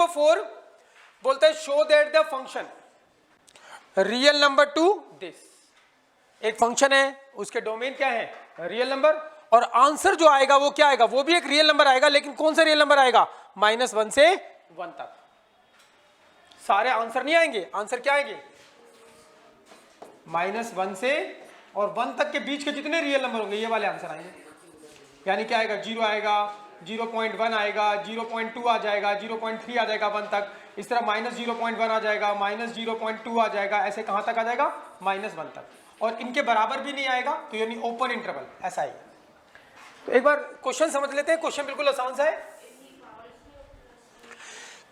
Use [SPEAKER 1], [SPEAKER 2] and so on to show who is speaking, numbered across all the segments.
[SPEAKER 1] Number 4 बोलता है show that the function real number two this. एक फंक्शन है, उसके डोमेन क्या है, रियल नंबर, और आंसर जो आएगा वो क्या आएगा, वो भी एक रियल नंबर आएगा, लेकिन कौन सा रियल नंबर आएगा, -1 से 1 तक। सारे आंसर नहीं आएंगे, आंसर क्या आएंगे, -1 से और 1 तक के बीच के जितने रियल नंबर होंगे ये वाले आंसर आएंगे। यानी क्या आएगा, 0 आएगा, 0.1 आएगा, 0.2 आ जाएगा, 0.3 आ जाएगा 1 तक, इस तरह -0.1 आ जाएगा, -0.2 आ जाएगा, ऐसे कहां तक आ जाएगा, -1 तक, और इनके बराबर भी नहीं आएगा, तो यानी ओपन इंटरवल ऐसा ही। तो एक बार क्वेश्चन समझ लेते हैं, क्वेश्चन बिल्कुल आसान सा है।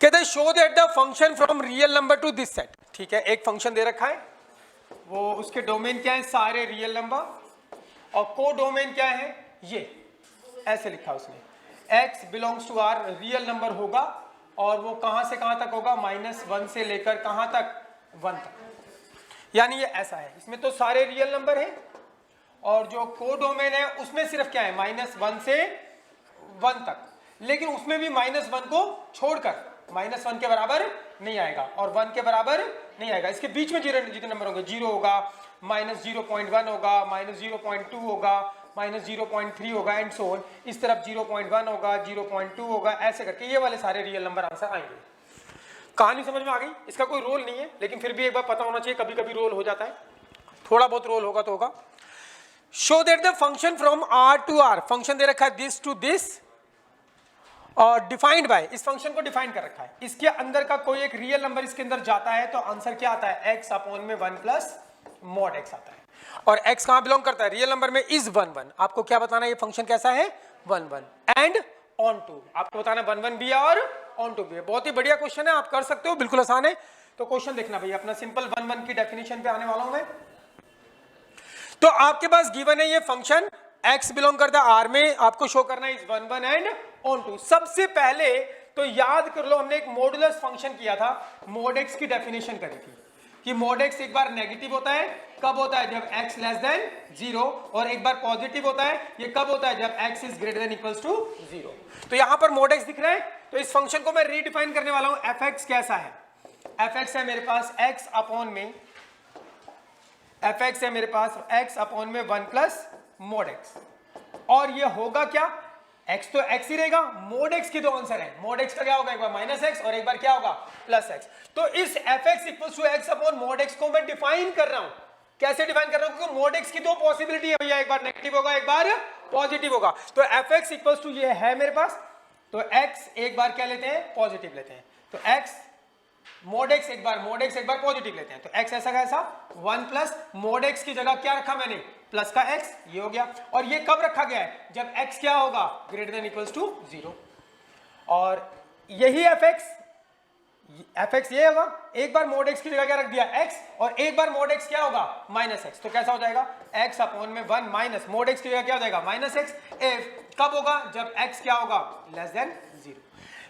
[SPEAKER 1] कहते हैं show that the function from real number two this set. ठीक है, एक फंक्शन दे रखा है, वो उसके डोमेन क्या है, सारे रियल नंबर, और को डोमेन क्या है, ये ऐसे लिखा उसने, x belongs to R real number होगा, और वो कहां से कहां तक होगा, -1 से लेकर कहां तक, 1 तक। यानी ये ऐसा है, इसमें तो सारे रियल नंबर हैं, और जो को डोमेन है उसमें सिर्फ क्या है, -1 से 1 तक, लेकिन उसमें भी -1 को छोड़कर -1 के बराबर नहीं आएगा और 1 के बराबर नहीं आएगा। इसके बीच में जितने नंबर होंगे, 0 होगा, -0.1 होगा, -0.2 होगा, -0.3 होगा, एंड सो ऑन। इस तरफ 0.1 होगा, 0.2 होगा, ऐसे करके ये वाले सारे रियल नंबर आंसर आएंगे। कहानी समझ में आ गई? इसका कोई रोल नहीं है, लेकिन फिर भी एक बार पता होना चाहिए, कभी कभी रोल हो जाता है, थोड़ा बहुत रोल होगा तो होगा। Show that the function from R to R, function दे रखा है दिस टू दिस, और डिफाइंड बाय, इस फंक्शन को डिफाइन कर रखा है, इसके अंदर का कोई एक रियल नंबर इसके अंदर जाता है तो आंसर क्या आता है, x अपॉन में 1 प्लस मॉड x आता है, और x कहां बिलोंग करता है, रियल नंबर में इज 1 1। आपको क्या बताना है, ये फंक्शन कैसा है, 1 1, एंड ऑन टू, आपको बताना 1 1 भी है और ऑन टू भी है। बहुत ही बढ़िया क्वेश्चन है, आप कर सकते हो, बिल्कुल आसान है। तो क्वेश्चन देखना भैया, अपना सिंपल 1 1 की डेफिनेशन पे आने वाला हूं मैं। तो आपके पास गिवन है ये फंक्शन x बिलोंग करता है R में, आपको शो करना है इज 1 1 एंड ऑन टू। सबसे पहले तो याद कर लो, हमने एक मॉडुलस फंक्शन किया था, मोड x की डेफिनेशन करी थी कि मोड x एक बार नेगेटिव होता है, कब होता है, जब x लेस देन 0, और एक बार पॉजिटिव होता है, ये कब होता है, जब x is greater than equals to 0। तो यहां पर मोड x दिख रहा है, तो इस फंक्शन को मैं रीडिफाइन करने वाला हूं। fx कैसा है, fx है मेरे पास x अपॉन में, fx है मेरे पास x अपॉन में 1 प्लस मोड x, और ये होगा क्या, x तो x ही रहेगा, मोड x की दो आंसर है, मोड x का क्या होगा, एक बार -x और एक बार क्या होगा, +x। तो इस fx equals to x upon mod x को मैं डिफाइन कर रहा हूं। कैसे डिफाइन कर रहा हूं, क्योंकि मोड x की दो पॉसिबिलिटी है भैया, एक बार नेगेटिव होगा, एक बार पॉजिटिव होगा। तो fx इक्वल्स टू ये है मेरे पास, तो x एक बार क्या लेते हैं, पॉजिटिव लेते हैं, तो x मोड x एक बार पॉजिटिव लेते हैं, तो x ऐसा का ऐसा 1 प्लस मोड x की जगह क्या रखा मैंने, प्लस का x, ये हो गया। और ये कब रखा गया है, जब x क्या होगा, ग्रेटर देन इक्वल्स टू 0, और यही fx ये होगा, एक बार मोड x की जगह क्या रख दिया, x, और एक बार मोड x क्या होगा, -x, तो कैसा हो जाएगा, x अपॉन में 1 माइनस मोड x की जगह क्या हो जाएगा, -x, कब होगा, जब x क्या होगा, लेस देन 0।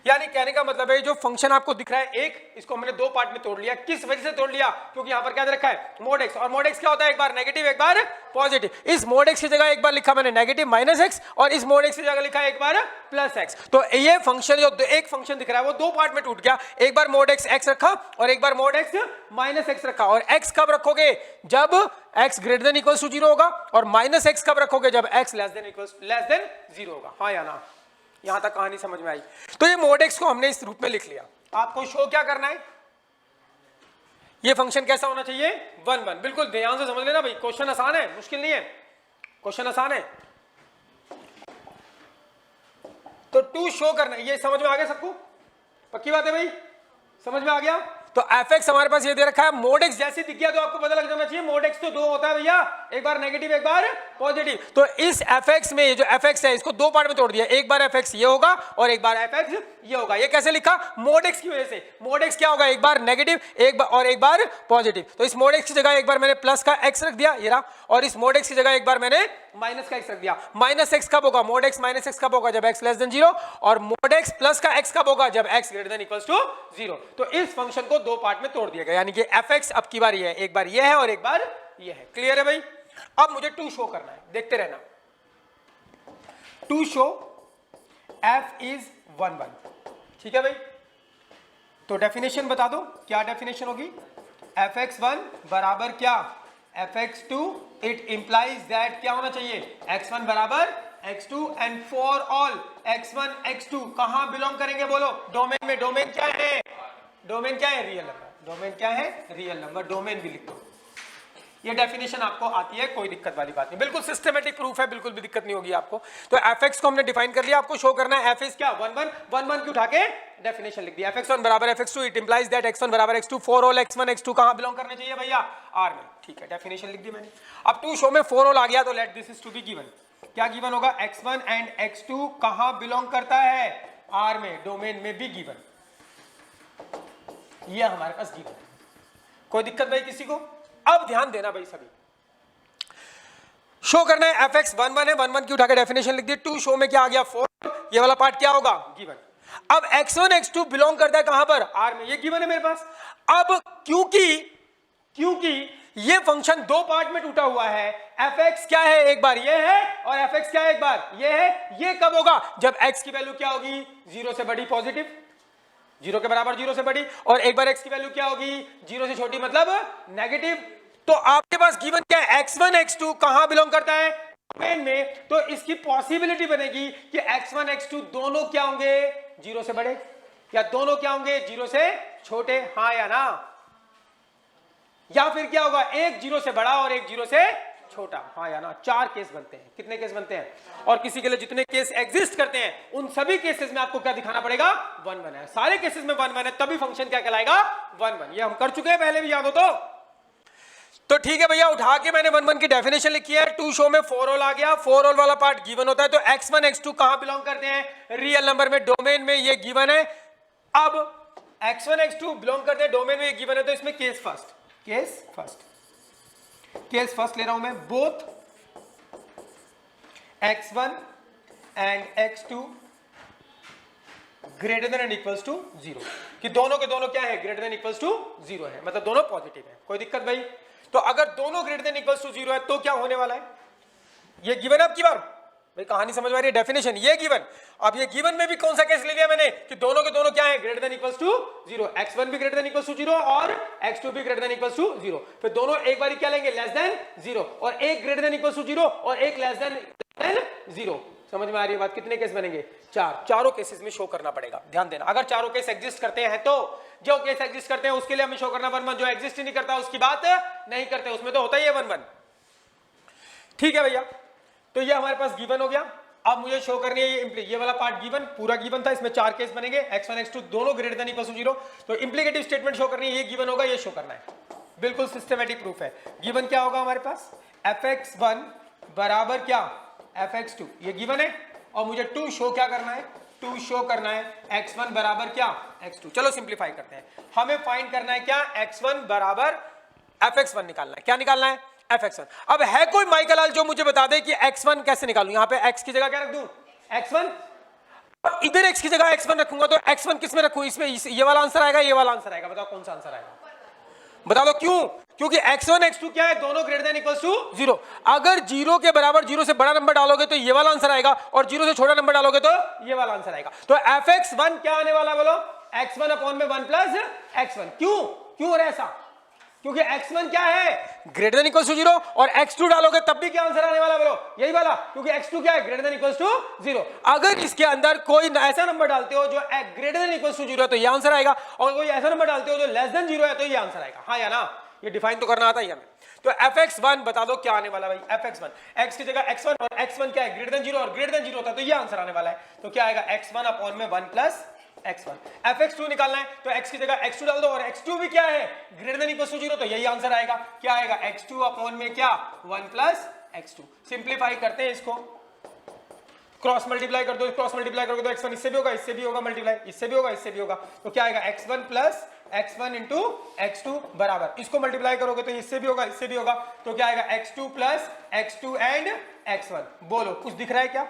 [SPEAKER 1] यानी कहने का मतलब है जो फंक्शन आपको दिख रहा है एक, इसको हमने दो पार्ट में तोड़ लिया। किस वजह से तोड़ लिया, क्योंकि यहां पर क्या दे रखा है, मोड x, और मोड x क्या होता है, एक बार नेगेटिव एक बार पॉजिटिव। इस मोड x की जगह एक बार लिखा मैंने नेगेटिव -x, और इस मोड x की जगह लिखा है एक बार +x। तो ये फंक्शन जो एक फंक्शन दिख रहा है वो दो पार्ट में टूट गया, एक बार मोड x रखा और एक बार मोड x -x रखा। और x कब रखोगे, जब x greater than equals to 0 होगा, और -x कब रखोगे, जब x लेस देन 0 होगा। हाँ या ना, यहां तक कहानी समझ में आई। तो ये मोड x को हमने इस रूप में लिख लिया। आपको शो क्या करना है, ये फंक्शन कैसा होना चाहिए, 1 1। बिल्कुल ध्यान से समझ लेना भाई, क्वेश्चन आसान है, मुश्किल नहीं है, क्वेश्चन आसान है। तो टू शो करना है, ये समझ में आ गया सबको, पक्की बात है भाई, समझ में आ गया। तो fx हमारे पास ये दे रखा है, मोड x जैसे दिख गया तो आपको पता लग जाना चाहिए मोड x तो दो होता है भैया, एक बार नेगेटिव एक बार पॉजिटिव। तो इस fx में ये जो fx है इसको दो पार्ट में तोड़ दिया, एक बार fx ये होगा और एक बार fx ये होगा। ये कैसे लिखा, मोड x की वजह से। मोड x क्या होगा, एक बार नेगेटिव एक बार और एक बार पॉजिटिव। तो इस मोड x की जगह एक बार मैंने प्लस का x रख दिया, ये रहा, और इस मोड x की जगह एक बार मैंने माइनस का x रख दिया। माइनस x कब होगा, मोड x माइनस x कब होगा, जब x लेस देन 0, और मोड x प्लस का x कब होगा, जब x greater than equals to 0। तो इस फंक्शन को दो पार्ट में तोड़ दिया गया, यानी कि fx अब की बार ये है, एक बार ये है और एक बार ये है। क्लियर है भाई। अब मुझे टू शो करना है, देखते रहना। टू शो f इज 1 1, ठीक है भाई। तो डेफिनेशन बता दो, क्या डेफिनेशन होगी? fx1 बराबर क्या? fx2, इट इंप्लाइज दैट क्या होना चाहिए? x1 बराबर x2 and for all x1 x2 कहां बिलोंग करेंगे बोलो? डोमेन में। डोमेन क्या है? डोमेन क्या है? Real number. डोमेन क्या है? Real number. डोमेन भी लिख दो। ये डेफिनेशन आपको आती है, कोई दिक्कत वाली बात नहीं, बिल्कुल सिस्टमेटिक प्रूफ है, बिल्कुल भी दिक्कत नहीं होगी आपको। तो fx को हमने डिफाइन कर लिया, आपको शो करना है f इज क्या? 1 1 1 1 की उठा के डेफिनेशन लिख दिया। fx1 बराबर fx2, it implies that x1 बराबर x2 for all x1 x2 कहां बिलोंग करने चाहिए भैया? R में। ठीक है, डेफिनेशन लिख दी मैंने। अब टू शो में फॉर ऑल आ गया तो let this is to be given. क्या गिवन होगा? x1 एंड x2 कहां बिलोंग करता है? R में। डोमेन में भी गिवन। ये हमारे पास गिवन है, कोई दिक्कत भाई किसी को? अब ध्यान देना भाई सभी, शो करना है fx 1 1 है, 1 1 की उठा के डेफिनेशन लिख दी। टू शो में क्या आ गया? 4। ये वाला पार्ट क्या होगा? गिवन। अब x1 x2 बिलोंग करता है कहां पर? R में। ये गिवन है मेरे पास। अब क्योंकि ये फंक्शन दो पार्ट में टूटा हुआ है, fx क्या है? एक बार ये है, और fx क्या है? एक बार ये है। ये कब होगा? जब x की वैल्यू क्या होगी? 0 से बड़ी, पॉजिटिव, 0 के बराबर, 0 से बड़ी, और एक बार x की वैल्यू क्या होगी? 0 से छोटी, मतलब नेगेटिव। तो आपके पास गिवन क्या है? x1 x2 कहां बिलोंग करता है? डोमेन में। तो इसकी पॉसिबिलिटी बनेगी कि x1 x2 दोनों क्या होंगे? 0 से बड़े, या दोनों क्या होंगे? 0 से छोटे, हाँ या ना? या फिर क्या होगा? एक 0 से बड़ा और एक 0 से छोटा, हाँ या ना? 4 केस बनते हैं। कितने केस बनते हैं? और किसी के लिए जितने केस एग्जिस्ट करते हैं उन सभी केसेस में आपको क्या दिखाना पड़ेगा? 1 1 है। सारे केसेस में 1 1 है, तभी फंक्शन क्या कहलाएगा? 1 1। ये हम कर चुके हैं पहले भी, याद हो तो ठीक है भैया। उठा के मैंने 1 1 की डेफिनेशन लिखी है। टू शो में फॉर ऑल आ गया, फॉर ऑल वाला पार्ट गिवन होता है। तो x1 x2 कहां बिलोंग करते हैं? रियल नंबर में। डोमेन में ये गिवन है। अब x1 x2 बिलोंग करते हैं डोमेन में, ये गिवन है, तो इसमें केस फर्स्ट ले रहा हूं मैं। Both x1 and x2 greater than and equals to 0, कि दोनों के दोनों क्या है? ग्रेटर देन इक्वल्स टू 0 है, मतलब दोनों पॉजिटिव है। कोई दिक्कत भाई? तो अगर दोनों ग्रेटर देन इक्वल्स टू 0 है तो क्या होने वाला है? ये गिवन अब की बार भाई कहानी समझ में आ रही है? डेफिनेशन ये गिवन। अब ये गिवन में भी कौन सा केस ले लिया मैंने? कि दोनों के दोनों क्या है? Greater than equals to 0। x1 भी ग्रेटर देन इक्वल्स टू 0 और x2 भी ग्रेटर देन इक्वल्स टू 0। फिर दोनों एक बार क्या लेंगे? लेस देन 0, और एक ग्रेटर देन इक्वल्स टू 0 और एक लेस देन 0। समझ में आ रही है बात? कितने केस बनेंगे? 4। चारों केसेस में शो करना पड़ेगा, ध्यान देना। अगर चारों केस एग्जिस्ट करते हैं तो जो केस एग्जिस्ट करते हैं उसके लिए हमें शो करना 1 1, जो एग्जिस्ट ही नहीं करता उसकी बात नहीं करते, उसमें तो होता ही है 1 1। ठीक है भैया, तो ये हमारे पास गिवन हो गया। अब मुझे शो करनी है ये वाला पार्ट गिवन, पूरा गिवन था, इसमें 4 केस बनेंगे, x1 x2 दोनों ग्रेटर देन इक्वल टू 0। तो इंप्लीकेटिव स्टेटमेंट शो करनी है, ये गिवन होगा, ये शो करना है। बिल्कुल सिस्टमैटिक प्रूफ है। गिवन क्या होगा हमारे पास? fx1 बराबर क्या? fx2, ये गिवन है। और मुझे टू शो क्या करना है? टू शो करना है x1 बराबर क्या? x2। चलो सिंप्लीफाई करते हैं। हमें फाइंड करना है क्या? x1 बराबर fx1 निकालना है। क्या निकालना है? fx1। अब है कोई माइकल जो मुझे बता दे कि x1 कैसे निकालूं? यहां पे x की जगह क्या रख दूं? x1, और इधर x की जगह x1 रखूंगा, तो x1 किस में रखूं? इसमें ये वाला आंसर आएगा, ये वाला आंसर आएगा। बताओ कौन सा आंसर आएगा? बता दो क्यों? क्योंकि x1 x2 क्या है? दोनों ग्रेटर देन इक्वल्स टू 0। अगर 0 के बराबर 0 से बड़ा नंबर डालोगे तो ये वाला आंसर आएगा, और 0 से छोटा नंबर डालोगे तो ये वाला आंसर आएगा। तो fx1 क्या आने वाला है बोलो? x1 अपॉन में 1 प्लस x1। क्यों हो रहा है ऐसा? क्योंकि x1 क्या है? ग्रेटर देन इक्वल्स टू 0, और x2 डालोगे तब भी क्या आंसर आने वाला बोलो? यही वाला, क्योंकि x2 क्या है? Greater than equals to 0। अगर इसके अंदर कोई ऐसा नंबर डालते हो जो ग्रेटर देन इक्वल्स टू 0 है तो ये आंसर आएगा, और कोई ऐसा नंबर डालते हो जो लेस देन 0 है तो ये आंसर आएगा, हाँ या ना? ये डिफाइन तो करना आता ही हमें। तो fx1 बता दो क्या आने वाला भाई? fx1, x की जगह x1, और x1 क्या है? ग्रेटर देन 0, और ग्रेटर देन 0 होता है तो ये आंसर आने वाला है। तो क्या आएगा? x1 अपॉन में 1 प्लस x1। fx2 निकालना है तो x की जगह x2 डाल दो, और x2 भी क्या है? ग्रेटर देन इक्वल टू 0, तो यही आंसर आएगा। क्या आएगा? x2 अपॉन में क्या? 1 प्लस x2। सिंप्लीफाई करते हैं इसको, क्रॉस मल्टीप्लाई कर दो। क्रॉस मल्टीप्लाई करोगे तो x1 इससे भी होगा, इससे भी होगा, मल्टीप्लाई इससे भी होगा, इससे भी होगा। तो क्या आएगा? x1 plus x1 into x2 बराबर, इसको मल्टीप्लाई करोगे तो इससे भी होगा, इससे भी होगा। तो क्या आएगा? x2 plus x2 and x1। बोलो कुछ दिख रहा है क्या?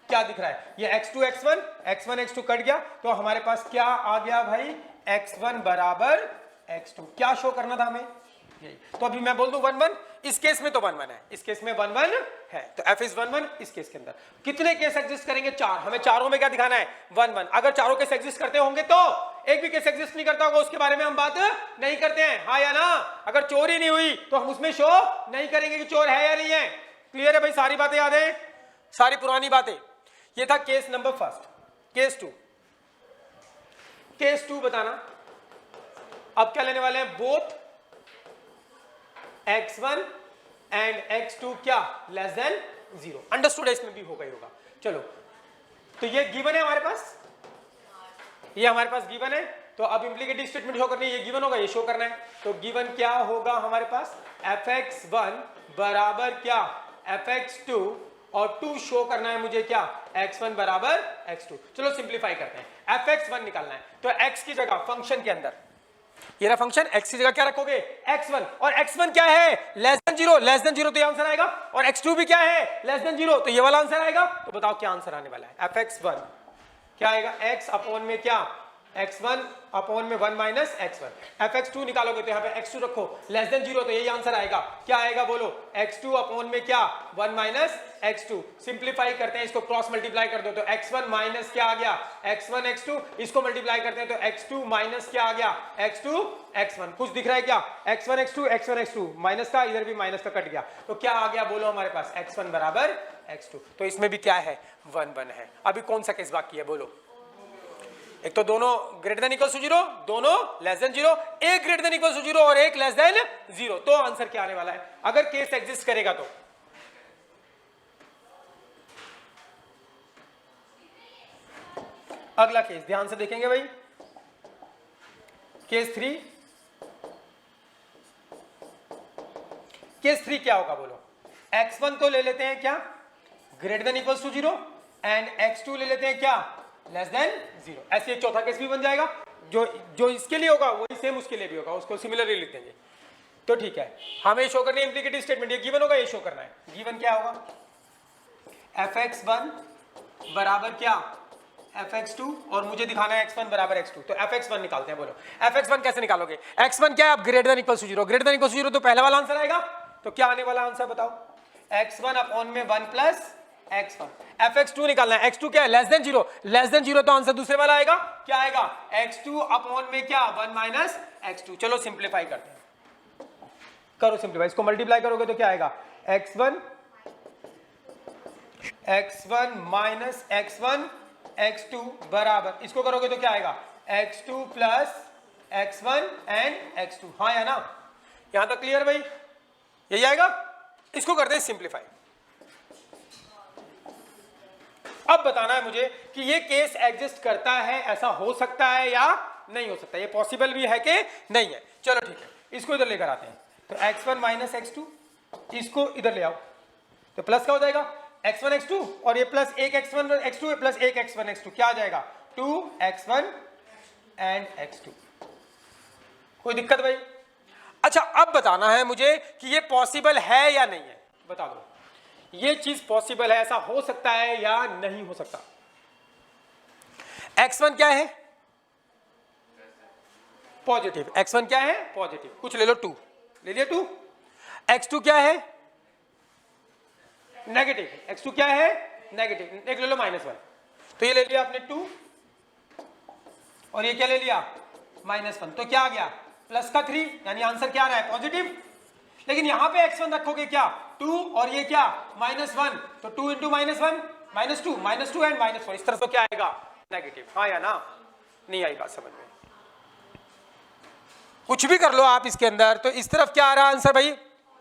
[SPEAKER 1] क्या दिख रहा है? ये x2 x1 x2 कट गया, तो हमारे पास क्या आ गया भाई? x1 बराबर x2। क्या शो करना था हमें? यही। तो अभी मैं बोल दूं 1 1, इस केस में तो 1 1 है, इस केस में 1 1 है, तो f इज 1 1 इस केस के अंदर। कितने केस एग्जिस्ट करेंगे? 4। हमें चारों में क्या दिखाना है? 1 1। अगर चारों केस एग्जिस्ट करते होंगे तो, एक भी केस एग्जिस्ट नहीं करता होगा उसके बारे में हम बात नहीं करते हैं, हाँ या ना? अगर चोरी नहीं हुई तो हम उसमें शो नहीं करेंगे कि चोर है या नहीं है। क्लियर है भाई? सारी बातें याद है, सारी पुरानी बातें। ये था case number first. Case 2, case 2 बताना। अब क्या लेने वाले हैं? बोथ x1 एंड x2 क्या लेस देन 0। अंडरस्टूड है, इसमें भी होगा ही होगा। चलो, तो ये गिवन है हमारे पास, ये हमारे पास गिवन है। तो अब इंप्लीकेटिव स्टेटमेंट शो करनी है, ये गिवन होगा, ये शो करना है। तो गिवन क्या होगा हमारे पास? fx1 बराबर क्या? fx2, और 2 शो करना है मुझे क्या? x1 बराबर x2। चलो सिंप्लीफाई करते हैं, fx1 निकालना है। तो x की जगह फंक्शन के अंदर, ये रहा फंक्शन, x की जगह क्या रखोगे? x1, और x1 क्या है? लेस देन 0, लेस देन 0 तो ये आंसर आएगा। और x2 भी क्या है? लेस देन 0, तो ये वाला आंसर आएगा। तो बताओ क्या आंसर आने वाला है? fx1 क्या आएगा? x अपॉन में क्या? x1 अपॉन में 1 माइनस x1। fx2 निकालोगे तो यहाँ पे x2 रखो, लेस देन 0, तो यही आंसर आएगा। क्या आएगा बोलो? x2 अपॉन में क्या? 1 माइनस x2। सिंप्लीफाई करते हैं, इसको क्रॉस मल्टीप्लाई कर दो तो x1 माइनस क्या आ गया? x1 x2। इसको मल्टीप्लाई करते हैं तो x2 माइनस क्या आ गया? x2 x1। कुछ दिख रहा है क्या? x1 x2 x1 x2 minus का, इधर भी माइनस का कट गया, तो क्या आ गया बोलो हमारे पास? x1 बराबर x2। तो इसमें भी क्या है? 1 1 है। अभी कौन सा केस बाकी है बोलो? एक तो दोनों ग्रेटर देन इक्वल्स टू 0, दोनों लेस देन 0, एक ग्रेटर देन इक्वल्स टू 0 और एक लेस देन 0। तो आंसर क्या आने वाला है अगर केस एग्जिस्ट करेगा तो? अगला केस ध्यान से देखेंगे भाई, केस 3। केस 3 क्या होगा बोलो? x1 तो ले लेते हैं क्या? Greater than equals to 0, and x2 ले लेते हैं क्या? Less than 0। ऐसे एक चौथा केस भी बन जाएगा, जो इसके लिए होगा वही सेम उसके लिए भी होगा, उसको सिमिलरली लिख देंगे। तो ठीक है, हमें शो करनी है इंप्लीकेटिव स्टेटमेंट, ये गिवन होगा, ये शो करना है। गिवन क्या होगा? fx1 बराबर क्या? fx2, और मुझे दिखाना है x1 बराबर x2। तो fx1 निकालते हैं, बोलो fx1 कैसे निकालोगे? x1 क्या है? अब greater than equals to 0, greater than equals to 0 तो पहला वाला आंसर आएगा। तो क्या आने वाला आंसर बताओ? x1 अपॉन में 1 प्लस x1। fx2 निकालना है, x2 क्या है? लेस देन 0, लेस देन 0 तो आंसर दूसरे वाला आएगा। क्या आएगा? x2 अपॉन में क्या? 1 माइनस x2। चलो सिंप्लीफाई करते हैं, करो सिंप्लीफाई, इसको मल्टीप्लाई करोगे तो क्या आएगा? x1 माइनस x1 x2 बराबर, इसको करोगे तो क्या आएगा? x2 plus x1 and x2। हाँ या ना? यहां तक क्लियर भाई? यही आएगा। इसको करते हैं सिंप्लीफाई। अब बताना है मुझे कि ये केस एग्जिस्ट करता है, ऐसा हो सकता है या नहीं हो सकता, ये पॉसिबल भी है कि नहीं है। चलो ठीक है, इसको इधर लेकर आते हैं। तो x1 माइनस x2, इसको इधर ले आओ तो प्लस क्या हो जाएगा? x1 x2, और ये plus 1 x1 x2 plus 1 x1 x2, क्या आ जाएगा? 2x1 and x2। कोई दिक्कत भाई? अच्छा, अब बताना है मुझे कि ये पॉसिबल है या नहीं है, बता दो। ये चीज पॉसिबल है, ऐसा हो सकता है या नहीं हो सकता? x1 क्या है? पॉजिटिव। x1 क्या है? पॉजिटिव। कुछ ले लो, 2 ले लिया, 2। x2 क्या है? नेगेटिव। x2 क्या है? नेगेटिव। एक ले लो -1, तो ये ले लिया आपने 2, और ये क्या ले लिया? -1। तो क्या आ गया? प्लस का 3, यानी आंसर क्या आ रहा है? पॉजिटिव। लेकिन यहां पे x1 रखोगे क्या? 2, और ये क्या? -1, तो 2 इंटू -1 -2 एंड -1, इस तरह से क्या आएगा? नेगेटिव। हाँ या ना? नहीं आई बात समझ में? कुछ भी कर लो आप इसके अंदर, तो इस तरफ क्या आ रहा है आंसर भाई?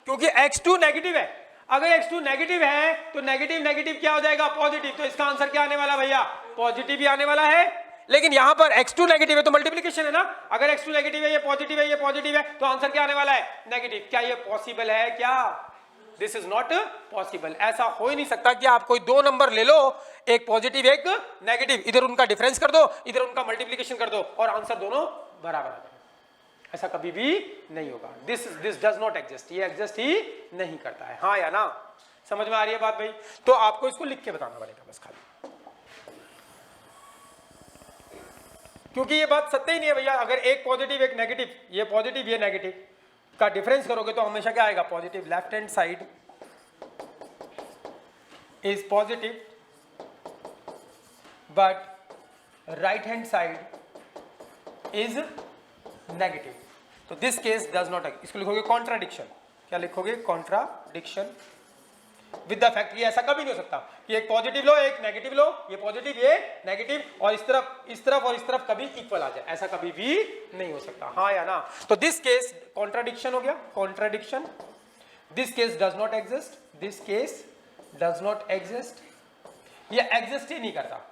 [SPEAKER 1] क्योंकि x2 नेगेटिव है। अगर x2 नेगेटिव है तो नेगेटिव नेगेटिव क्या हो जाएगा? पॉजिटिव। तो इसका आंसर क्या आने वाला भैया? पॉजिटिव ही आने वाला है। लेकिन यहां पर x2 नेगेटिव है तो मल्टीप्लिकेशन है ना, अगर x2 नेगेटिव है, ये पॉजिटिव है, ये पॉजिटिव है, तो आंसर क्या आने वाला है? नेगेटिव। क्या ये पॉसिबल है क्या? This is not possible. ऐसा हो ही नहीं सकता कि आप कोई 2 नंबर ले लो, एक पॉजिटिव एक नेगेटिव, इधर उनका डिफरेंस कर दो, इधर उनका मल्टीप्लिकेशन कर दो, और आंसर दोनों बराबर आ जाए। ऐसा कभी भी नहीं होगा। दिस डज नॉट एग्जिस्ट, ये एग्जिस्ट ही नहीं करता है। हाँ या ना? समझ में आ रही है बात भाई? तो आपको इसको लिख के बताना पड़ेगा बस खाली, क्योंकि ये बात सत्य ही नहीं है भैया। अगर एक पॉजिटिव एक नेगेटिव, ये पॉजिटिव ये नेगेटिव, का डिफरेंस करोगे तो हमेशा क्या आएगा, positive. Left hand side is positive but right hand side is negative. तो दिस केस डज नॉट, इसको लिखोगे कॉन्ट्राडिक्शन। क्या लिखोगे, कॉन्ट्राडिक्शन विद द फैक्ट कि ऐसा कभी नहीं हो सकता कि एक पॉजिटिव लो एक नेगेटिव लो, ये पॉजिटिव ये नेगेटिव और इस तरफ और इस तरफ कभी इक्वल आ जाए, ऐसा कभी भी नहीं हो सकता, हाँ या ना। तो दिस केस कॉन्ट्राडिक्शन हो गया, contradiction. This case does not exist, this case does not exist, ये एग्जिस्ट ही नहीं करता।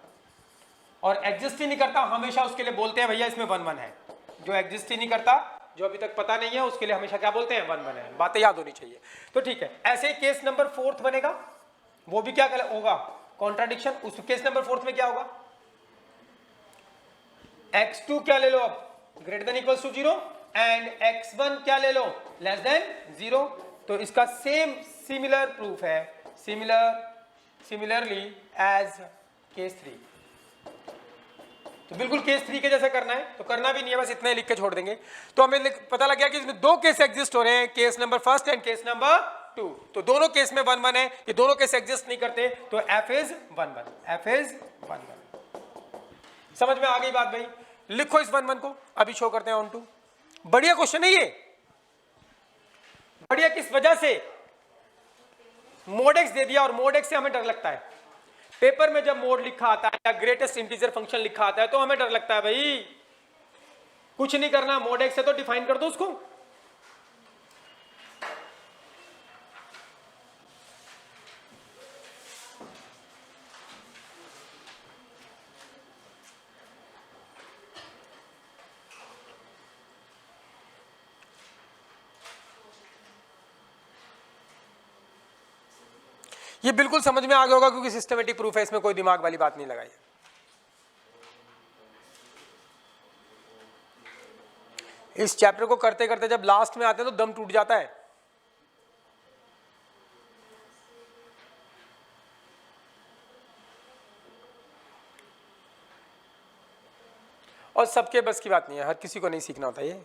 [SPEAKER 1] और एग्जिस्ट ही नहीं करता हमेशा उसके लिए बोलते हैं भैया इसमें 1 1 है। जो एग्जिस्ट ही नहीं करता, जो अभी तक पता नहीं है, उसके लिए हमेशा क्या बोलते हैं, 1 1 है। बातें याद होनी चाहिए। तो ठीक है, ऐसे ही केस नंबर 4 बनेगा, वो भी क्या होगा, कॉन्ट्राडिक्शन। उस केस नंबर 4 में क्या होगा, x2 क्या ले लो अब, greater than equals to 0 and x1 क्या ले लो, लेस देन 0। तो इसका सेम सिमिलर प्रूफ है, सिमिलरली एज केस 3। तो बिल्कुल केस 3 के जैसे करना है, तो करना भी नहीं है, बस इतना ही लिख के छोड़ देंगे। तो हमें पता लग गया कि इसमें 2 केस एग्जिस्ट हो रहे हैं, case number 1 and case number 2। तो दोनों केस में 1 1 है, ये दोनों केस एग्जिस्ट नहीं करते, तो f इज 1 1, f इज 1 1। समझ में आ गई बात भाई? लिखो इस 1 1 को, अभी शो करते हैं ऑन टू। बढ़िया क्वेश्चन है ये, बढ़िया किस वजह से, मोड एक्स दे दिया और मोड एक्स से हमें डर लगता है। पेपर में जब मोड लिखा आता है या ग्रेटेस्ट इंटीजर फंक्शन लिखा आता है तो हमें डर लगता है भाई, कुछ नहीं करना, मोड एक्स से तो डिफाइन कर दो उसको। ये बिल्कुल समझ में आ गया होगा क्योंकि सिस्टमेटिक प्रूफ है, इसमें कोई दिमाग वाली बात नहीं लगाई। इस चैप्टर को करते करते जब लास्ट में आते हैं तो दम टूट जाता है। और सबके बस की बात नहीं है, हर किसी को नहीं सीखना होता ये,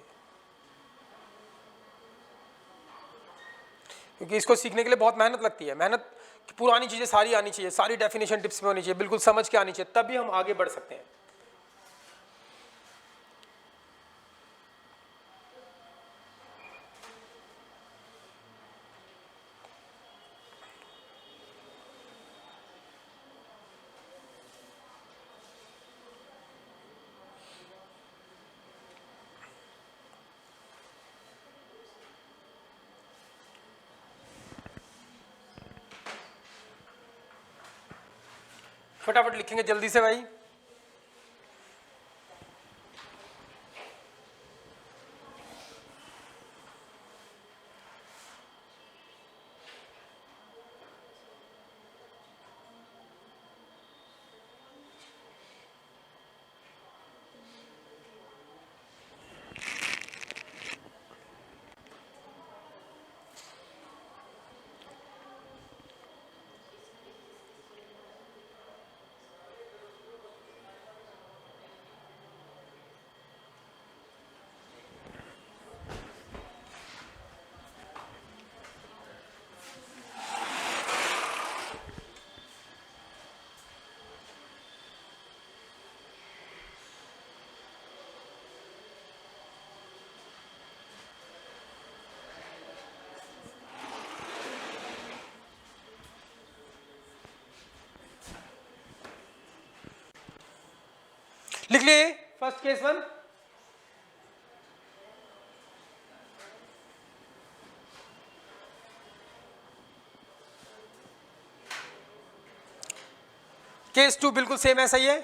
[SPEAKER 1] क्योंकि इसको सीखने के लिए बहुत मेहनत लगती है। मेहनत, पुरानी चीजें सारी आनी चाहिए, सारी डेफिनेशन टिप्स में होनी चाहिए, बिल्कुल समझ के आनी चाहिए, तभी हम आगे बढ़ सकते हैं। फटाफट लिखेंगे जल्दी से भाई। लिख लिए फर्स्ट केस 1। केस 2 बिल्कुल सेम ऐसा ही है।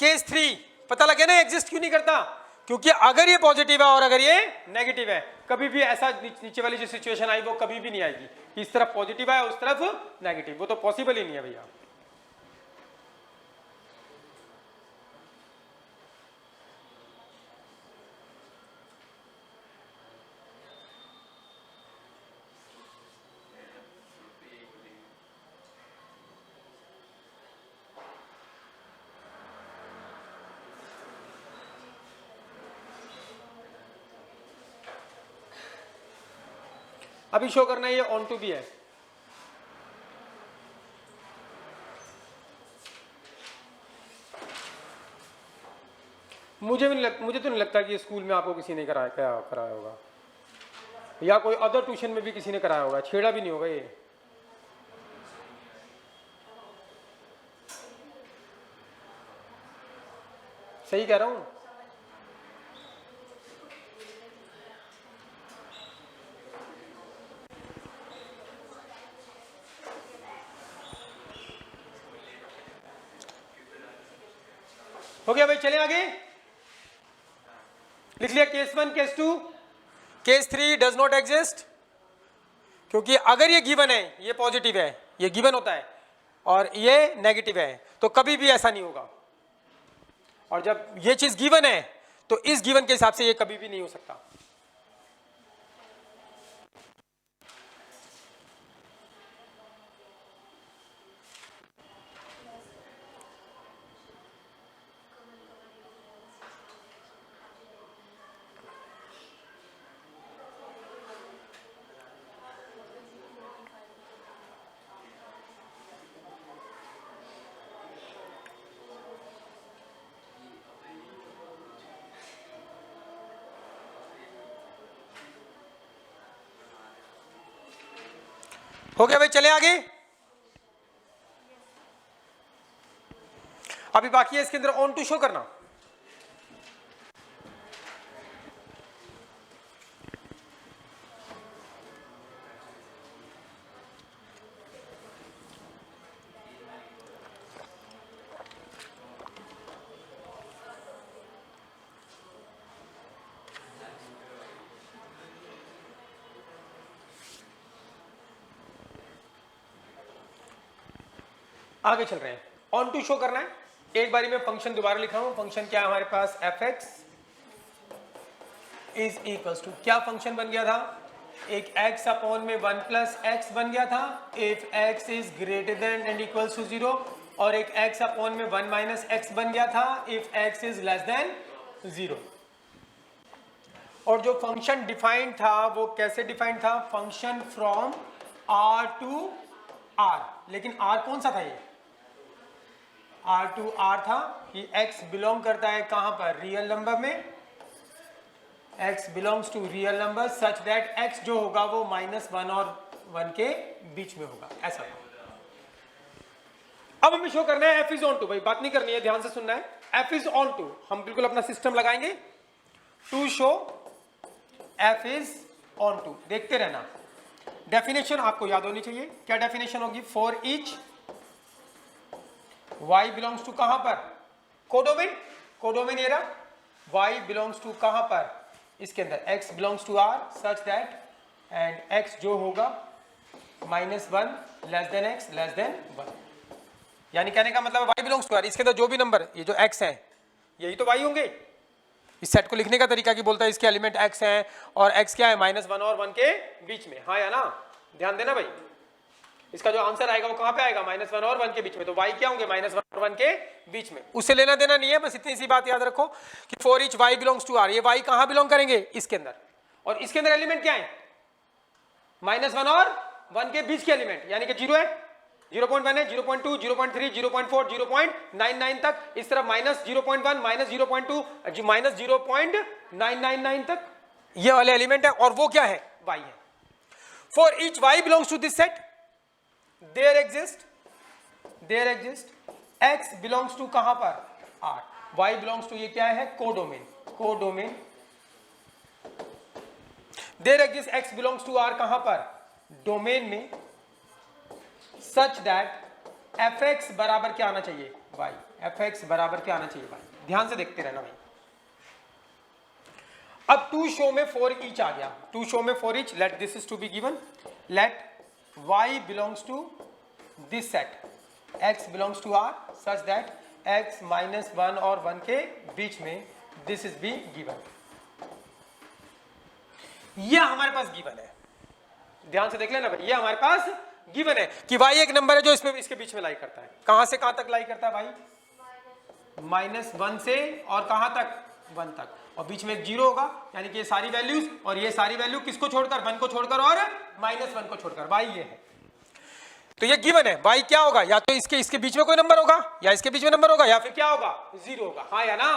[SPEAKER 1] केस 3 पता लगे ना एग्जिस्ट क्यों नहीं करता, क्योंकि अगर ये पॉजिटिव है और अगर ये नेगेटिव है, कभी भी ऐसा नीचे वाली जो सिचुएशन आई वो कभी भी नहीं आएगी कि इस तरफ पॉजिटिव है उस तरफ नेगेटिव, वो तो पॉसिबल ही नहीं है भैया। अभी शो करना है, ये ऑन टू भी है। मुझे तो नहीं लगता कि स्कूल में आपको किसी ने कराया होगा, या कोई अदर ट्यूशन में भी किसी ने कराया होगा, छेड़ा भी नहीं होगा ये। सही कह रहा हूं? हो गया भाई, चले आगे। लिख लिया case 1, case 2, case 3 does not exist, क्योंकि अगर ये गिवन है, ये पॉजिटिव है, ये गिवन होता है, और ये नेगेटिव है, तो कभी भी ऐसा नहीं होगा। और जब ये चीज गिवन है तो इस गिवन के हिसाब से ये कभी भी नहीं हो सकता। हो गया भाई, चले आगे। अभी बाकी है इसके अंदर ऑन टू शो करना। आगे चल रहे हैं, ऑन टू शो करना है। एक बारी में फंक्शन दोबारा लिखा हूं। फंक्शन क्या है हमारे पास, F X is equals to, क्या फंक्शन बन गया था, एक x अपॉन में 1 प्लस एक्स बन गया था if x is greater than and equals to 0, और एक x अपॉन में 1 माइनस एक्स बन गया था if x is less than 0। और जो फंक्शन डिफाइंड था वो कैसे डिफाइंड था, function from r to r। लेकिन r कौन सा था, ये r टू r था कि x बिलोंग करता है कहां पर, रियल नंबर में। x belongs to real number such that x जो होगा वो -1 और 1 के बीच में होगा, ऐसा था। अब हमें शो करना है f इज ऑन टू। भाई बात नहीं करनी है, ध्यान से सुनना है। f इज ऑन टू, हम बिल्कुल अपना सिस्टम लगाएंगे। To show f is onto, देखते रहना। डेफिनेशन आपको याद होनी चाहिए। क्या डेफिनेशन होगी, for each y belongs to कहां पर, कोडोमेन, कोडोमेन एरा, y बिलोंग्स टू कहां पर, इसके अंदर x belongs to r such that and x जो होगा -1 less than x less than 1। यानी कहने का मतलब y बिलोंग्स टू r, इसके अंदर जो भी नंबर, ये जो x है यही तो y होंगे। इस सेट को लिखने का तरीका की बोलता है, इसके एलिमेंट x हैं और x क्या है, -1 और 1 के बीच में, हाँ या ना, ध्यान देना भाई। इसका जो आंसर आएगा वो कहां पे आएगा, -1 और 1 के बीच में, तो y क्या होंगे, -1 और 1 के बीच में। उससे लेना देना नहीं है, बस इतनी सी बात याद रखो कि for each y belongs to r, ये y कहां बिलोंग करेंगे, इसके अंदर। और इसके अंदर एलिमेंट क्या है, -1 और 1 के बीच के एलिमेंट, यानी कि 0 है, 0.1 है, 0.2, 0.3, 0.4, 0.99 तक, इस तरफ -0.1, -0.2, -0.999 तक ये वाले एलिमेंट है, और वो क्या है, y है। For each y belongs to this set there exist x belongs to कहां पर, r, y बिलोंग्स टू, ये क्या है, codomain, codomain. There exist x belongs to r कहां पर, डोमेन में, सच दैट fx बराबर क्या आना चाहिए, y, fx बराबर क्या आना चाहिए, y। ध्यान से देखते रहना भाई। अब टू शो में फॉर ईच आ गया। टू शो में for each, let this is to be given, let y belongs to this set, x belongs to r such that x -1 और 1 के बीच में, दिस इज बी गिवन। यह हमारे पास given है, ध्यान से देख लेना भाई, ये हमारे पास गिवन है कि y एक नंबर है जो इसमें इसके बीच में लाई करता है। कहां से कहां तक लाई करता है भाई, -1 से और कहां तक, 1 तक। और बीच में 0 होगा, यानी कि ये सारी वैल्यूज और ये सारी वैल्यू किसको छोड़कर, 1 को छोड़कर और -1 को छोड़कर, y ये है। तो ये गिवन है, y क्या होगा, या तो इसके बीच में कोई नंबर होगा, या इसके बीच में नंबर होगा, या फिर क्या होगा, 0 होगा, हाँ या ना।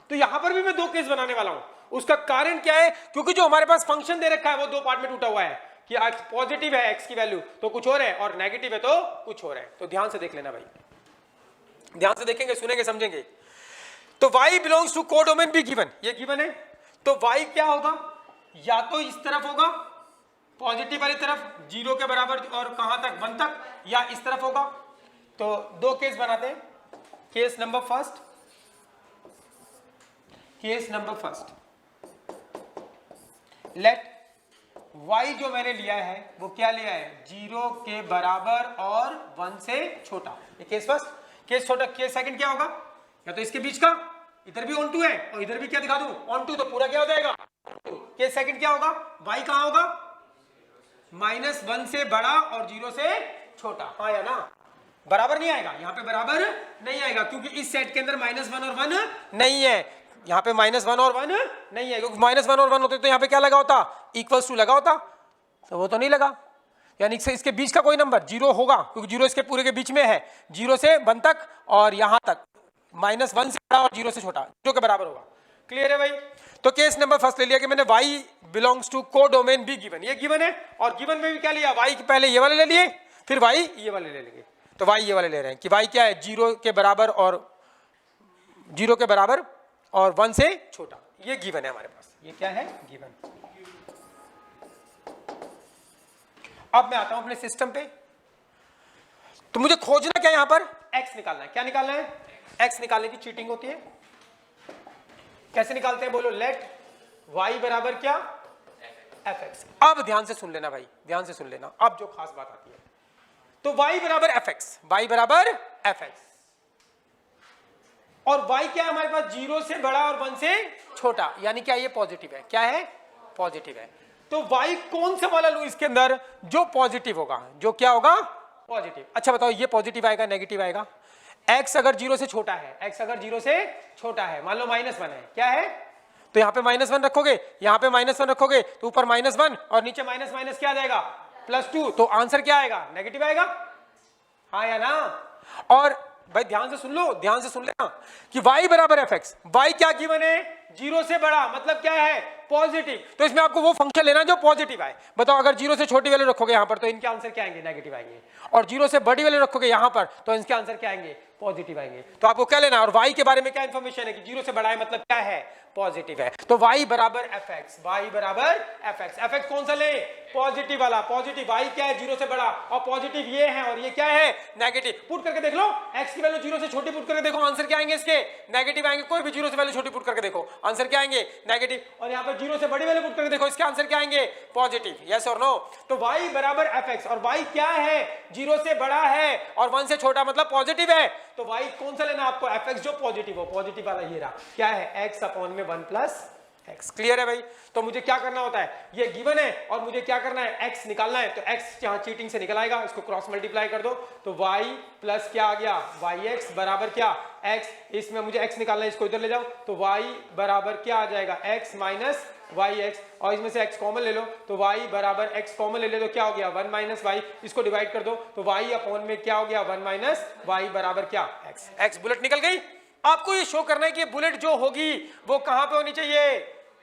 [SPEAKER 1] तो यहां पर भी मैं 2 केस बनाने वाला हूं। उसका कारण क्या है, क्योंकि जो हमारे पास फंक्शन दे रखा है वो 2 पार्ट में टूटा हुआ है कि पॉजिटिव है x की वैल्यू तो कुछ और है, और नेगेटिव है तो कुछ और है। तो ध्यान से देख लेना भाई, ध्यान से देखेंगे, सुनेंगे, समझेंगे। तो y बिलोंग्स टू कोडोमेन भी गिवन, ये गिवन है। तो y क्या होगा, या तो इस तरफ होगा, पॉजिटिव वाली तरफ 0 के बराबर और कहां तक, 1 तक, या इस तरफ होगा। तो 2 केस बनाते हैं। Case number first, case number first, let y जो मैंने लिया है वो क्या लिया है, 0 के बराबर और 1 से छोटा, ये केस फर्स्ट। केस छोटा, केस सेकंड क्या होगा, या तो इसके बीच का, इधर भी ऑन टू है और इधर भी क्या दिखा दूं, ऑन टू, तो पूरा क्या हो जाएगा। केस सेकंड क्या होगा, y कहां होगा, -1 से बड़ा और 0 से छोटा, हाँ या ना। बराबर नहीं आएगा, यहाँ पे बराबर नहीं आएगा क्योंकि इस सेट के अंदर -1 और 1 नहीं है, यहाँ पे -1 और 1 नहीं है, क्योंकि -1 और 1 होते तो यहाँ पे क्या लगा होता, इक्वल्स टू लगा होता, तो वो तो नहीं लगा। यानी इसके बीच का कोई नंबर 0 होगा, क्योंकि 0 इसके पूरे के बीच में है, 0 से 1 तक और यहाँ तक -1 से बड़ा और 0 से छोटा, 0 के बराबर होगा। क्लियर है भाई। तो केस नंबर फर्स्ट ले लिया कि मैंने y बिलोंग्स टू कोडोमेन भी गिवन, ये गिवन है, और गिवन में भी क्या लिया, y पहले ये वाले ले लिए, फिर y ये वाले ले लेंगे। तो y ये वाले ले रहे हैं कि y क्या है, 0 के बराबर और 0 के बराबर और 1 से छोटा, ये गिवन है हमारे पास, ये क्या है, गिवन। अब मैं आता हूं अपने सिस्टम पे। तो मुझे खोजना क्या है, यहां पर x निकालना है। क्या निकालना है, x निकालने की चीटिंग होती है। कैसे निकालते हैं बोलो, लेट y बराबर क्या, fx। अब ध्यान से सुन लेना भाई, ध्यान से सुन लेना, अब जो खास बात आती है। तो y बराबर fx, y बराबर fx, और y क्या है हमारे पास, 0 से बड़ा और 1 से छोटा, यानी क्या ये पॉजिटिव है, क्या है, पॉजिटिव है। तो y कौन सा वाला लूं इसके अंदर, जो पॉजिटिव होगा, जो क्या होगा, पॉजिटिव। अच्छा बताओ, ये पॉजिटिव आएगा, नेगेटिव आएगा। x अगर 0 से छोटा है, x अगर 0 से छोटा है, मान लो -1 है, क्या है, तो यहाँ पे -1 रखोगे, यहाँ पे -1 रखोगे, तो ऊपर -1 और नीचे माइनस क्या आ जाएगा, +2, तो आंसर क्या आएगा, नेगेटिव आएगा, हाँ या ना। और भाई ध्यान से सुन लो, ध्यान से सुन लेना कि y बराबर fx, y क्या गिवन है, 0 से बड़ा, मतलब क्या है, पॉजिटिव। तो इसमें आपको वो फंक्शन लेना जो पॉजिटिव आए। बताओ अगर 0 से छोटी वैल्यू रखोगे यहाँ पर तो इनके आंसर क्या आएंगे, नेगेटिव आएंगे, और 0 से बड़ी वैल्यू रखोगे यहाँ पर तो इनके आंसर क्या आएंगे, पॉजिटिव आएंगे। तो आपको क्या लेना, और y के बारे में क्या इंफॉर्मेशन है कि 0 से बड़ा है, मतलब क्या है, पॉजिटिव है। तो y बराबर fx, y बराबर fx, fx कौन सा ले, पॉजिटिव वाला, पॉजिटिव। y क्या है, 0 से बड़ा, और पॉजिटिव ये है, और ये क्या है, नेगेटिव। पुट करके देख लो, x की वैल्यू 0 से छोटी पुट करके देखो, आंसर क्या आएंगे इसके, नेगेटिव आएंगे। कोई भी 0 से वैल्यू छोटी पुट करके देखो, आंसर क्या आएंगे, नेगेटिव। और यहाँ पर 0 से बड़ी वैल्यू पुट करके देखो, इसके आंसर क्या आएंगे, पॉजिटिव। यस और नो। तो y बराबर fx, और y क्या है, 0 से बड़ा है और 1 से छोटा, मतलब पॉजिटिव है। तो y कौन सा लेना आपको, fx जो पॉजिटिव हो, पॉजिटिव वाला ये रहा, क्या है, x अपॉन में 1 प्लस x। क्लियर है भाई। तो मुझे क्या करना होता है, ये गिवन है और मुझे क्या करना है, x निकालना है। तो x यहाँ चीटिंग से निकल आएगा, इसको क्रॉस मल्टीप्लाई कर दो, तो y प्लस क्या आ गया, yx बराबर क्या, x। इसमें मुझे x निकालना है, इसको इधर ले जाओ, तो y बराबर क्या आ जाएगा, x माइनस yx, और इसमें से x कॉमन ले लो, तो y बराबर x कॉमन ले तो क्या हो गया, 1 माइनस y। इसको डिवाइड कर दो, तो y अपॉन में क्या हो गया, 1 माइनस y बराबर क्या, x। x बुलेट निकल गई। आपको ये शो करना है कि बुलेट जो होगी वो कहां पे होनी चाहिए,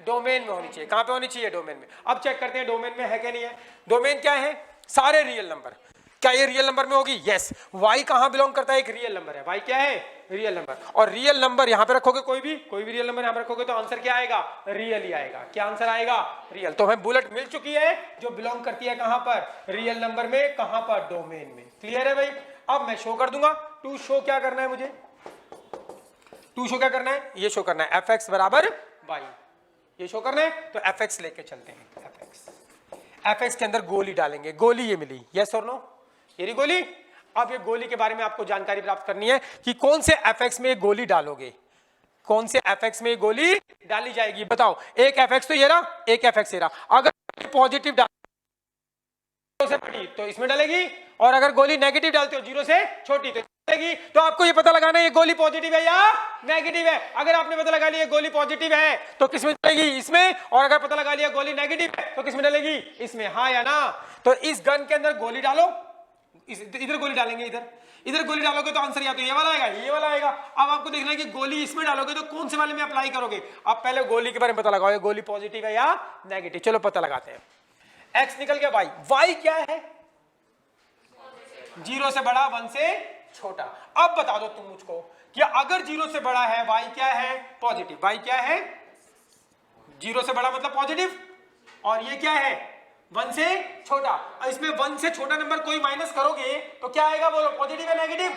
[SPEAKER 1] डोमेन में होनी चाहिए। कहां पे होनी चाहिए, डोमेन में। अब चेक करते हैं डोमेन में है क्या नहीं है। डोमेन क्या है, सारे रियल नंबर। क्या ये रियल नंबर में होगी, यस। y कहां बिलोंग करता है, एक रियल नंबर है, y क्या है, रियल नंबर। और रियल नंबर यहां पे रखोगे, कोई भी रियल नंबर यहां पे रखोगे तो आंसर क्या आएगा, रियल ही आएगा। क्या आंसर आएगा, रियल। तो हमें बुलेट मिल चुकी है जो बिलोंग करती है कहां पर, रियल नंबर में, कहां पर, डोमेन में। क्लियर है भाई। अब मैं शो कर दूंगा, टू शो क्या करना है मुझे, टू शो क्या करना है, ये शो करना है fx बराबर y, ये शो करना है। तो fx लेके चलते हैं, fx के अंदर गोली डालेंगे, गोली ये मिली, यस और नो, ये रही गोली। अब ये गोली के बारे में आपको जानकारी प्राप्त करनी है कि कौन से fx में गोली डालोगे, कौन से fx में गोली डाली जाएगी। बताओ, एक fx तो ये रहा, एक fx ये रहा। अगर पॉजिटिव डाल से बड़ी तो इसमें डालेगी, और अगर गोली नेगेटिव डालते हो 0 से छोटी तो चलेगी। तो आपको ये पता लगाना है ये गोली पॉजिटिव है या नेगेटिव है। अगर आपने पता लगा लिया गोली पॉजिटिव है तो किस में चलेगी, इसमें, और अगर पता लगा लिया गोली नेगेटिव है तो किस में डलेगी, इसमें, हाँ या ना। तो इस गन के अंदर गोली डालो, इधर गोली डालेंगे, इधर गोली डालोगे तो आंसर या तो ये वाला आएगा, ये वाला आएगा। अब आपको देखना है कि गोली इसमें डालोगे तो कौन से वाले में अप्लाई करोगे। अब पहले गोली के बारे में पता लगाओ, गोली पॉजिटिव है या नेगेटिव। चलो पता लगाते हैं। एक्स निकल गया, वाई क्या है, 0 से बड़ा 1 से छोटा। अब बता दो तुम मुझको कि अगर 0 से बड़ा है वाई क्या है, पॉजिटिव। वाई क्या है, 0 से बड़ा मतलब पॉजिटिव, और ये क्या है 1 से छोटा। इसमें 1 से छोटा नंबर कोई माइनस करोगे तो क्या आएगा, बोलो, पॉजिटिव या नेगेटिव।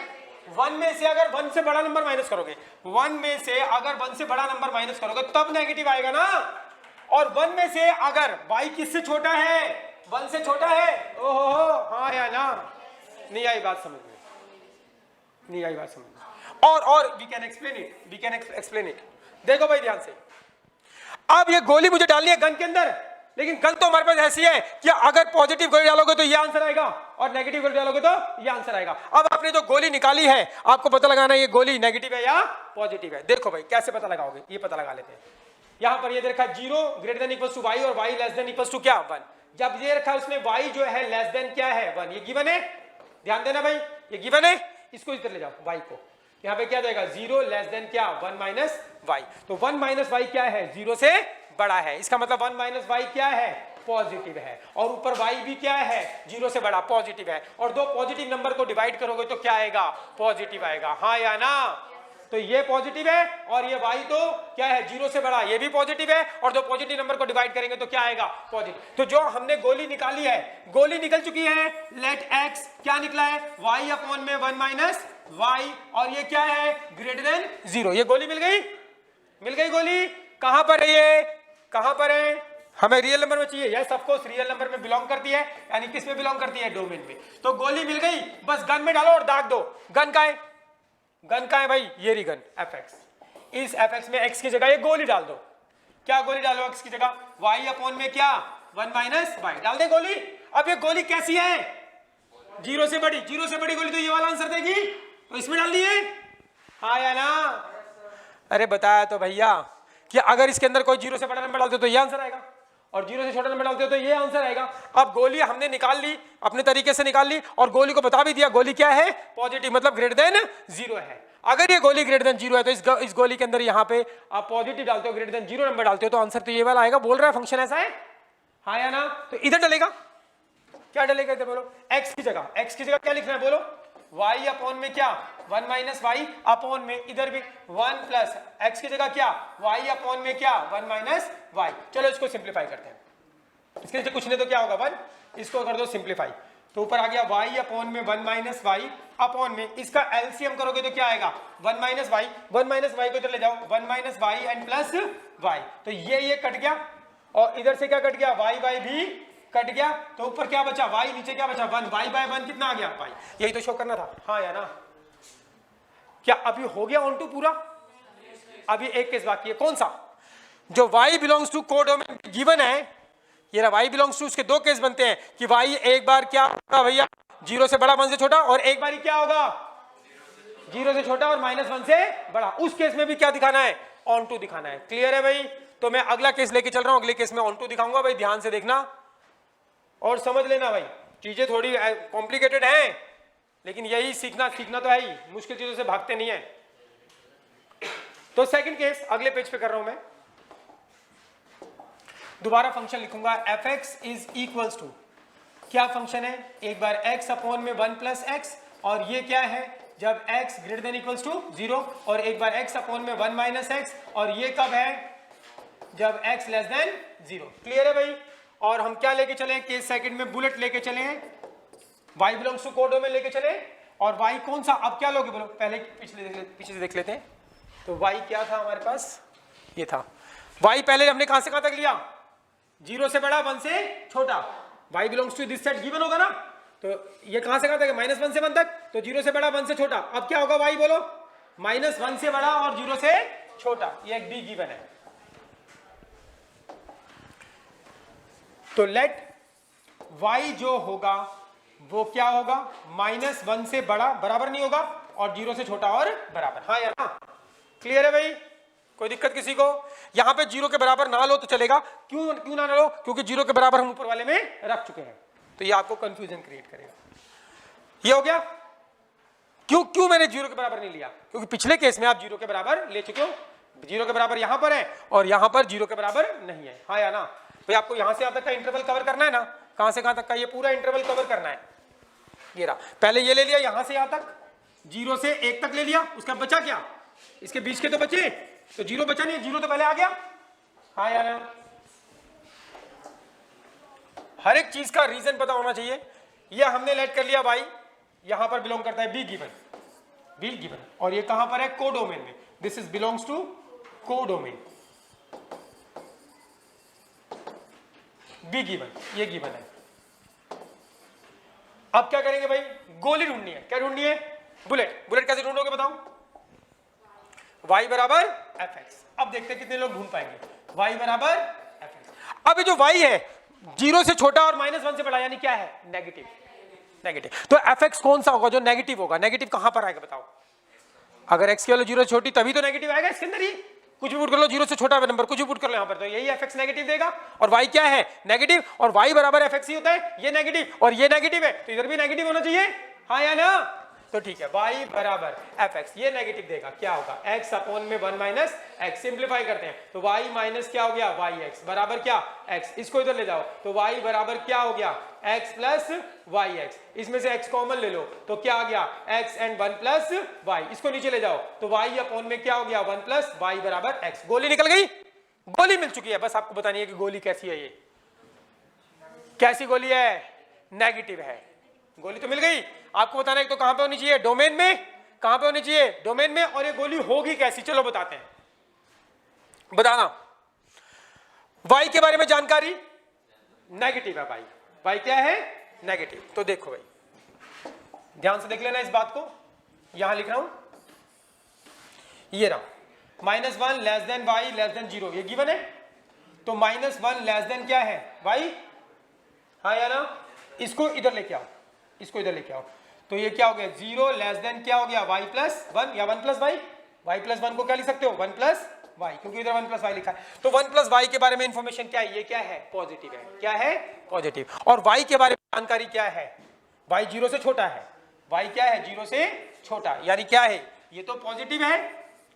[SPEAKER 1] 1 में से अगर 1 से बड़ा नंबर माइनस करोगे, 1 में से अगर 1 से बड़ा नंबर माइनस करोगे तब नेगेटिव आएगा ना। और 1 में से अगर y किससे छोटा है, 1 से छोटा है, ओहो, हाँ या ना। नहीं आई बात समझ में, नहीं आई बात समझ में। और वी कैन एक्सप्लेन इट, देखो भाई ध्यान से। अब ये गोली मुझे डालनी है गन के अंदर, लेकिन गन तो हमारे पास ऐसी है कि अगर पॉजिटिव गोली डालोगे तो ये आंसर आएगा और नेगेटिव गोली डालोगे तो ये आंसर आएगा। अब आपने जो गोली निकाली है आपको पता लगाना है ये गोली नेगेटिव है या पॉजिटिव है। देखो भाई कैसे पता लगाओगे, ये पता लगा लेते हैं। यहां पर ये दे रखा है 0 greater than equals to y और y less than equals to क्या, 1। जब ये रखा है उसमें y जो है लेस देन क्या है, 1। ये गिवन है, ध्यान देना भाई, ये गिवन है। इसको इधर ले जाओ, y को, यहां पे क्या जाएगा, 0 लेस देन क्या, 1 माइनस y। तो 1 माइनस y क्या है, 0 से बड़ा है। इसका मतलब 1 माइनस y क्या है, पॉजिटिव है। और ऊपर y भी क्या है, 0 से बड़ा, पॉजिटिव है। और दो पॉजिटिव नंबर को डिवाइड करोगे तो क्या आएगा, पॉजिटिव आएगा, हाँ या ना। तो ये पॉजिटिव है और ये y तो क्या है, 0 से बड़ा, ये भी पॉजिटिव है। और दो पॉजिटिव नंबर को डिवाइड करेंगे तो क्या आएगा, पॉजिटिव। तो जो हमने गोली निकाली है, गोली निकल चुकी है। लेट x क्या निकला है, y अपॉन में 1 माइनस y, और ये क्या है, ग्रेटर देन 0। ये गोली मिल गई, मिल गई गोली। कहां पर है ये, कहां पर है, हमें रियल नंबर में चाहिए। Yes of course real number में बिलोंग करती है, यानी किस में बिलोंग करती है, डोमेन में। तो गोली मिल गई, बस गन में डालो और दाग दो। गन का है, गन का है भाई, ये रही गन fx। इस fx में x की जगह ये गोली डाल दो। क्या गोली डालो x की जगह, y अपॉन में क्या, 1 माइनस y, डाल दे गोली। अब ये गोली कैसी है, 0 से बड़ी, 0 से बड़ी गोली तो ये वाला आंसर देगी, तो इसमें डाल दिए, हाँ या ना। अरे बताया तो भैया कि अगर इसके अंदर कोई 0 से बड़ा नंबर डालते हो तो ये आंसर आएगा, और 0 से छोटा नंबर डालते हो तो ये आंसर आएगा। अब गोली हमने निकाल ली, अपने तरीके से निकाल ली, और गोली को बता भी दिया गोली क्या है, पॉजिटिव, मतलब ग्रेटर देन 0 है। अगर ये गोली ग्रेटर देन 0 है तो इस गोली के अंदर यहाँ पे आप पॉजिटिव डालते हो, ग्रेटर देन 0 नंबर डालते हो तो आंसर तो ये वाला आएगा। बोल रहा है फंक्शन ऐसा है, हाँ या ना। तो इधर डलेगा, क्या डलेगा इधर, बोलो, x की जगह क्या लिखना है, बोलो, y अपॉन में क्या, 1 माइनस y अपॉन में, इधर भी 1 प्लस x की जगह क्या, y अपॉन में क्या, 1 माइनस y। चलो इसको सिंप्लीफाई करते हैं, इसके नीचे कुछ नहीं तो क्या होगा 1, इसको कर दो सिंप्लीफाई, तो ऊपर आ गया y अपॉन में 1 माइनस y अपॉन में, इसका एलसीएम करोगे तो क्या आएगा, 1 माइनस y, 1 माइनस y को इधर ले जाओ, 1 minus y and plus y। तो ये कट गया, और इधर से क्या कट गया, y भी कट गया, तो ऊपर क्या बचा, y, नीचे क्या बचा, 1, y बाय 1 कितना आ गया, y। यही तो शो करना था, हाँ या ना। क्या अभी हो गया ऑन टू पूरा, अभी एक केस बाकी है, कौन सा, जो y belongs to codomain given है, ये रहा y बिलोंग्स टू, उसके दो केस बनते हैं कि y एक बार क्या होगा भैया, 0 से बड़ा 1 से छोटा, और एक बार ही क्या होगा, 0 से छोटा और -1 से बड़ा। उस केस में भी क्या दिखाना है, ऑन टू दिखाना है। क्लियर है भाई। तो मैं अगला केस लेके चल रहा हूं, अगले केस में ऑन टू दिखाऊंगा भाई, ध्यान से देखना और समझ लेना भाई। चीजें थोड़ी कॉम्प्लिकेटेड हैं, लेकिन यही सीखना तो है ही, मुश्किल चीजों से भागते नहीं है। तो सेकंड केस अगले पेज पे कर रहा हूं मैं, दोबारा फंक्शन लिखूंगा, fx इज इक्वल्स टू, क्या फंक्शन है, एक बार x अपॉन में 1 प्लस x, और ये क्या है, जब x greater than equals to 0, और एक बार x अपॉन में 1 माइनस x, और ये कब है, जब x लेस देन 0। क्लियर है भाई। और हम क्या लेके चले, केस सेकंड में बुलेट लेके चले हैं, y बिलोंग्स टू कोडोमेन लेके चले, और y कौन सा, अब क्या लोगे बोलो, पहले पीछे से देख लेते हैं। तो y क्या था हमारे पास, ये था y, पहले हमने कहां से कहां तक लिया, 0 से बड़ा 1 से छोटा, y belongs to this set given होगा ना, तो ये कहां से कहां तक, -1 से 1 तक, तो 0 से बड़ा 1 से छोटा। अब क्या होगा y, बोलो, -1 से बड़ा और 0 से छोटा, ये एक डी गिवन है। तो लेट y जो होगा वो क्या होगा, -1 से बड़ा, बराबर नहीं होगा और 0 से छोटा और बराबर, हाँ या ना? क्लियर है भाई? कोई दिक्कत किसी को? यहां पे 0 के बराबर ना लो तो चलेगा, क्यों ना लो? क्योंकि 0 के बराबर हम ऊपर वाले में रख चुके हैं, तो ये आपको कंफ्यूजन क्रिएट करेगा। ये हो गया। क्यों मैंने 0 के बराबर नहीं लिया? क्योंकि पिछले केस में आप 0 के बराबर ले चुके हो, 0 के बराबर यहां पर है और यहां पर 0 के बराबर नहीं है, हाँ या ना? भाई आपको यहां से यहां तक का इंटरवल कवर करना है ना, कहां से कहां तक का? ये पूरा इंटरवल कवर करना है। ये रहा, पहले ये ले लिया यहां से यहां तक, 0 से 1 तक ले लिया, उसका बचा क्या? इसके बीच के तो बचे, तो 0 बचा नहीं, 0 तो पहले आ गया, हाँ या ना? हर एक चीज का रीजन पता होना चाहिए। ये हमने लेट कर लिया भाई, यहां पर बिलोंग करता है बी गिवन, और ये कहां पर है? कोडोमेन में। This is belongs to codomain, be given, ये गिवन है। अब क्या करेंगे भाई? गोली ढूंढनी है। क्या ढूंढनी है? बुलेट कैसे ढूंढोगे बताओ? y बराबर fx। अब देखते हैं कितने लोग ढूंढ पाएंगे। y बराबर fx। अब ये जो y है 0 से छोटा और -1 से बड़ा, यानी क्या है? नेगेटिव। तो fx कौन सा होगा जो नेगेटिव होगा? नेगेटिव कहां पर आएगा बताओ? अगर x की वैल्यू 0 से छोटी तभी तो नेगेटिव आएगा इसके अंदर ही। कुछ भी पुट कर लो, 0 से छोटा नंबर कुछ भी पुट कर लो यहां पर, तो यही fx नेगेटिव देगा। और y क्या है? नेगेटिव, और y बराबर fx ही होता है। ये नेगेटिव और ये नेगेटिव है, तो इधर भी नेगेटिव होना चाहिए, हाँ या ना? तो ठीक है, y बराबर fx, ये नेगेटिव देगा, क्या होगा? x अपॉन में 1 माइनस x। सिंप्लीफाई करते हैं तो y माइनस क्या हो गया? yx बराबर क्या? x। इसको इधर ले जाओ तो y बराबर क्या हो गया? x plus yx। इसमें से x कॉमन ले लो तो क्या आ गया? x and 1 plus y। इसको नीचे ले जाओ तो y अपॉन में क्या हो गया? 1 प्लस y बराबर x। गोली निकल गई, गोली मिल चुकी है। बस आपको बतानी है कि गोली कैसी है। ये कैसी गोली है? नेगेटिव है। गोली तो मिल गई, आपको बताना है तो कहां पे होनी चाहिए? डोमेन में। कहां पे होनी चाहिए? डोमेन में। और ये गोली होगी कैसी? चलो बताते हैं, बताना। y के बारे में जानकारी नेगेटिव है भाई, y क्या है? नेगेटिव। तो देखो भाई ध्यान से देख लेना इस बात को, यहां लिख रहा हूं, ये रहा -1 less then y less than 0, ये गिवन है। तो -1 लेस देन क्या है? y, हाँ या ना? इसको इधर लेके आओ, इसको इधर लेके आओ, तो ये क्या हो गया? 0 लेस देन क्या हो गया? y प्लस 1 या 1 प्लस y। y प्लस 1 को क्या लिख सकते हो? 1 प्लस y, क्योंकि इधर 1 प्लस y लिखा है। तो 1 प्लस y के बारे में इंफॉर्मेशन क्या है? ये क्या है? पॉजिटिव है। क्या है? पॉजिटिव। और y के बारे में जानकारी क्या है? y 0 से छोटा है। y क्या है? 0 से छोटा, यानी क्या है? ये तो पॉजिटिव है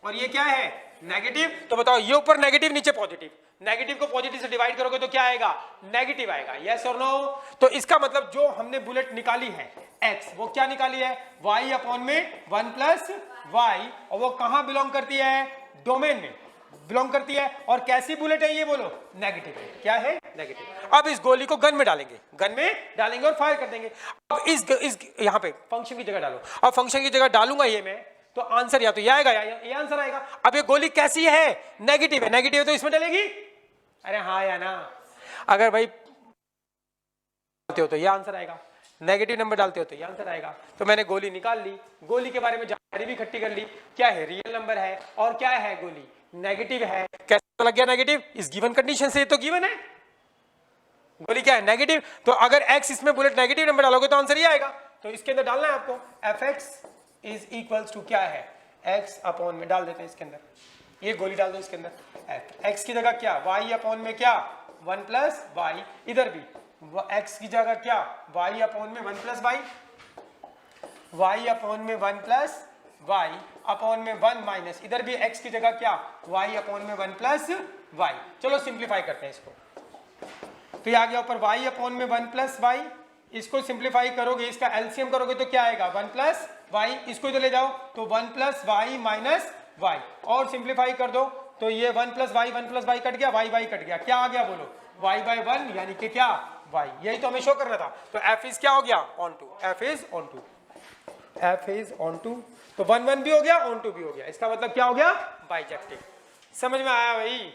[SPEAKER 1] और ये क्या है? नेगेटिव। तो बताओ, ये ऊपर नेगेटिव नीचे पॉजिटिव, नेगेटिव को पॉजिटिव से डिवाइड करोगे तो क्या आएगा? नेगेटिव आएगा। यस और नो? तो इसका मतलब जो हमने बुलेट निकाली है x, वो क्या निकाली है? y अपॉन में 1 प्लस y, और वो कहां बिलोंग करती है? डोमेन में बिलोंग करती है। और कैसी बुलेट है ये बोलो? नेगेटिव है। क्या है? नेगेटिव। अब इस गोली को गन में डालेंगे और फायर कर देंगे। अब इस यहां पे फंक्शन की जगह डालो। अब फंक्शन की जगह डालूंगा ये मैं, तो आंसर या तो ये आएगा या ये आंसर आएगा। अब ये गोली कैसी है? नेगेटिव है। नेगेटिव है तो इसमें डलेगी, अरे हाँ या ना? अगर भाई डालते हो तो ये आंसर आएगा, नेगेटिव नंबर डालते हो तो ये आंसर आएगा। तो मैंने गोली निकाल ली, गोली के बारे में जानकारी भी इकट्ठी कर ली। क्या है? रियल नंबर है। और क्या है? गोली नेगेटिव है। कैसे लग गया नेगेटिव? इस गिवन कंडीशन से, तो गिवन है गोली क्या है? नेगेटिव। तो अगर x इसमें बुलेट नेगेटिव नंबर डालोगे तो आंसर ये आएगा। तो इसके अंदर डालना है आपको fx इज इक्वल्स टू क्या है? x अपॉन में डाल देते हैं इसके अंदर, ये गोली डाल दो इसके अंदर। x की जगह क्या? y अपॉन में क्या? 1 प्लस y। इधर भी x की जगह क्या? y अपॉन में 1 प्लस y, y अपॉन में 1 प्लस y अपॉन में 1 माइनस, इधर भी x की जगह क्या? y अपॉन में 1 प्लस y। चलो सिंप्लीफाई करते हैं इसको, तो ये आ गया ऊपर y अपॉन में 1 प्लस y। इसको सिंप्लीफाई करोगे, इसका एलसीएम करोगे तो क्या आएगा? 1 प्लस y। इसको इधर ले जाओ तो 1 प्लस y माइनस y, और सिंप्लीफाई कर दो तो ये 1 प्लस y कट गया, y कट गया, क्या आ गया बोलो? y बाई 1, यानी कि क्या? y। यही तो हमें शो करना था। तो f इज क्या हो गया? Onto. f is onto, f is onto. तो 1 1 भी हो गया, ऑन टू भी हो गया। इसका मतलब क्या हो गया? बाइजेक्टिव। समझ में आया भाई?